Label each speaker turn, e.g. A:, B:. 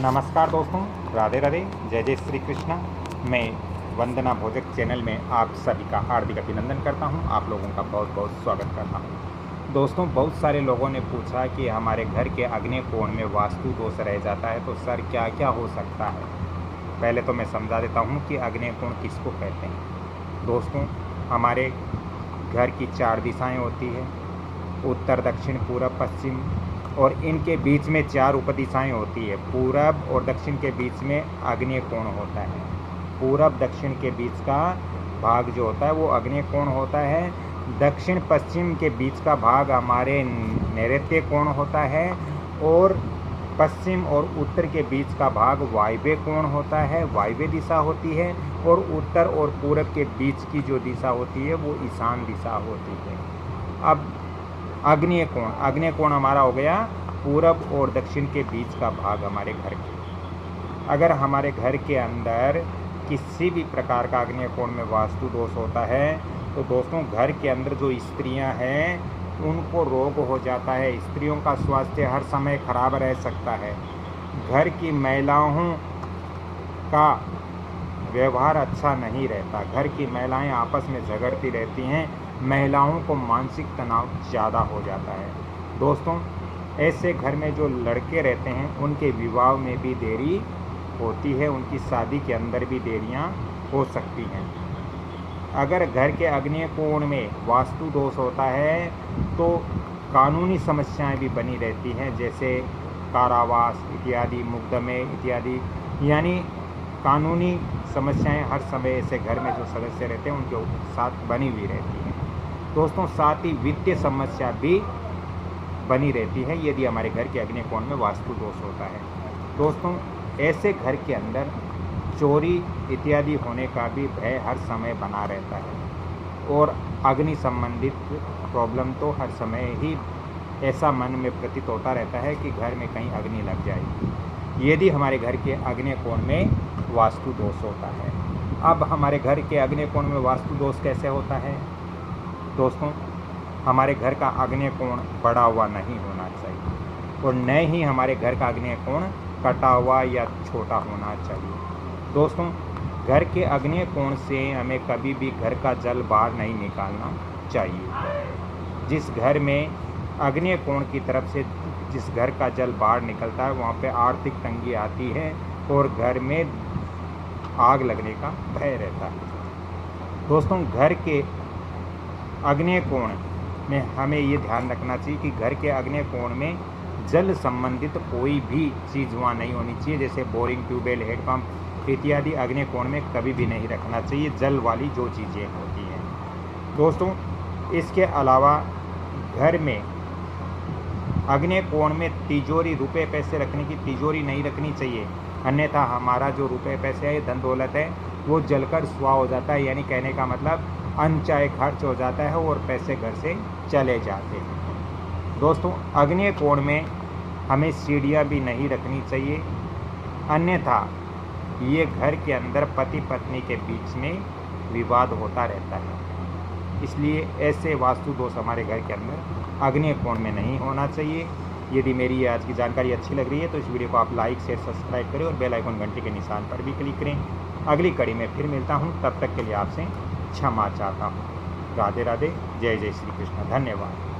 A: नमस्कार दोस्तों, राधे राधे, जय जय श्री कृष्णा। मैं वंदना भोजक चैनल में आप सभी का हार्दिक अभिनंदन करता हूं। आप लोगों का बहुत बहुत स्वागत करता हूं। दोस्तों, बहुत सारे लोगों ने पूछा कि हमारे घर के अग्नि कोण में वास्तु दोष रह जाता है तो सर क्या क्या हो सकता है। पहले तो मैं समझा देता हूं कि अग्नि कोण किसको कहते हैं। दोस्तों, हमारे घर की 4 दिशाएँ होती है, उत्तर, दक्षिण, पूरब, पश्चिम, और इनके बीच में 4 उपदिशाएँ होती है। पूरब और दक्षिण के बीच में आग्नेय कोण होता है। पूरब दक्षिण के बीच का भाग जो होता है वो आग्नेय कोण होता है। दक्षिण पश्चिम के बीच का भाग हमारे नैऋत्य कोण होता है, और पश्चिम और उत्तर के बीच का भाग वायव्य कोण होता है, वायव्य दिशा होती है। और उत्तर और पूरब के बीच की जो दिशा होती है वो ईशान दिशा होती है। अब आग्नेय कोण हमारा हो गया पूरब और दक्षिण के बीच का भाग हमारे घर के। अगर हमारे घर के अंदर किसी भी प्रकार का आग्नेय कोण में वास्तु दोष होता है तो दोस्तों, घर के अंदर जो स्त्रियां हैं उनको रोग हो जाता है। स्त्रियों का स्वास्थ्य हर समय खराब रह सकता है। घर की महिलाओं का व्यवहार अच्छा नहीं रहता। घर की महिलाएं आपस में झगड़ती रहती हैं। महिलाओं को मानसिक तनाव ज़्यादा हो जाता है। दोस्तों, ऐसे घर में जो लड़के रहते हैं उनके विवाह में भी देरी होती है, उनकी शादी के अंदर भी देरियां हो सकती हैं। अगर घर के आग्नेय कोण में वास्तु दोष होता है तो कानूनी समस्याएं भी बनी रहती हैं, जैसे कारावास इत्यादि, मुकदमे इत्यादि, यानी कानूनी समस्याएं हर समय ऐसे घर में जो सदस्य रहते हैं उनके साथ बनी हुई रहती हैं। दोस्तों, साथ ही वित्तीय समस्या भी बनी रहती है यदि हमारे घर के आग्नेय कोण में वास्तु दोष होता है। दोस्तों, ऐसे घर के अंदर चोरी इत्यादि होने का भी भय हर समय बना रहता है, और अग्नि संबंधित प्रॉब्लम तो हर समय ही ऐसा मन में प्रतीत होता रहता है कि घर में कहीं अग्नि लग जाएगी यदि हमारे घर के आग्नेय कोण में वास्तु दोष होता है। अब हमारे घर के आग्नेय कोण में वास्तु दोष कैसे होता है। दोस्तों, हमारे घर का आग्नेय कोण बढ़ा हुआ नहीं होना चाहिए, और न ही हमारे घर का आग्नेय कोण कटा हुआ या छोटा होना चाहिए। दोस्तों, घर के आग्नेय कोण से हमें कभी भी घर का जल बाहर नहीं निकालना चाहिए। जिस घर में आग्नेय कोण की तरफ से जिस घर का जल बाहर निकलता है वहाँ पे आर्थिक तंगी आती है और घर में आग लगने का भय रहता है। दोस्तों, घर के आग्नेय कोण में हमें ये ध्यान रखना चाहिए कि घर के आग्नेय कोण में जल संबंधित कोई भी चीज़ वहाँ नहीं होनी चाहिए, जैसे बोरिंग, ट्यूबवेल, हेडपम्प इत्यादि आग्नेय कोण में कभी भी नहीं रखना चाहिए, जल वाली जो चीज़ें होती हैं। दोस्तों, इसके अलावा घर में आग्नेय कोण में तिजोरी, रुपए पैसे रखने की तिजोरी नहीं रखनी चाहिए, अन्यथा हमारा जो रुपए पैसे है, धन दौलत है, वो जलकर स्वाह हो जाता है। यानी कहने का मतलब अनचाहे खर्च हो जाता है और पैसे घर से चले जाते हैं। दोस्तों, आग्नेय कोण में हमें सीढ़ियाँ भी नहीं रखनी चाहिए, अन्यथा ये घर के अंदर पति पत्नी के बीच में विवाद होता रहता है। इसलिए ऐसे वास्तु दोष हमारे घर के अंदर आग्नेय कोण में नहीं होना चाहिए। यदि मेरी ये आज की जानकारी अच्छी लग रही है तो इस वीडियो को आप लाइक, शेयर, सब्सक्राइब करें और बेल आइकन घंटे के निशान पर भी क्लिक करें। अगली कड़ी में फिर मिलता हूँ, तब तक के लिए आपसे क्षमा चाहता हूँ। राधे राधे, जय जय श्री कृष्ण, धन्यवाद।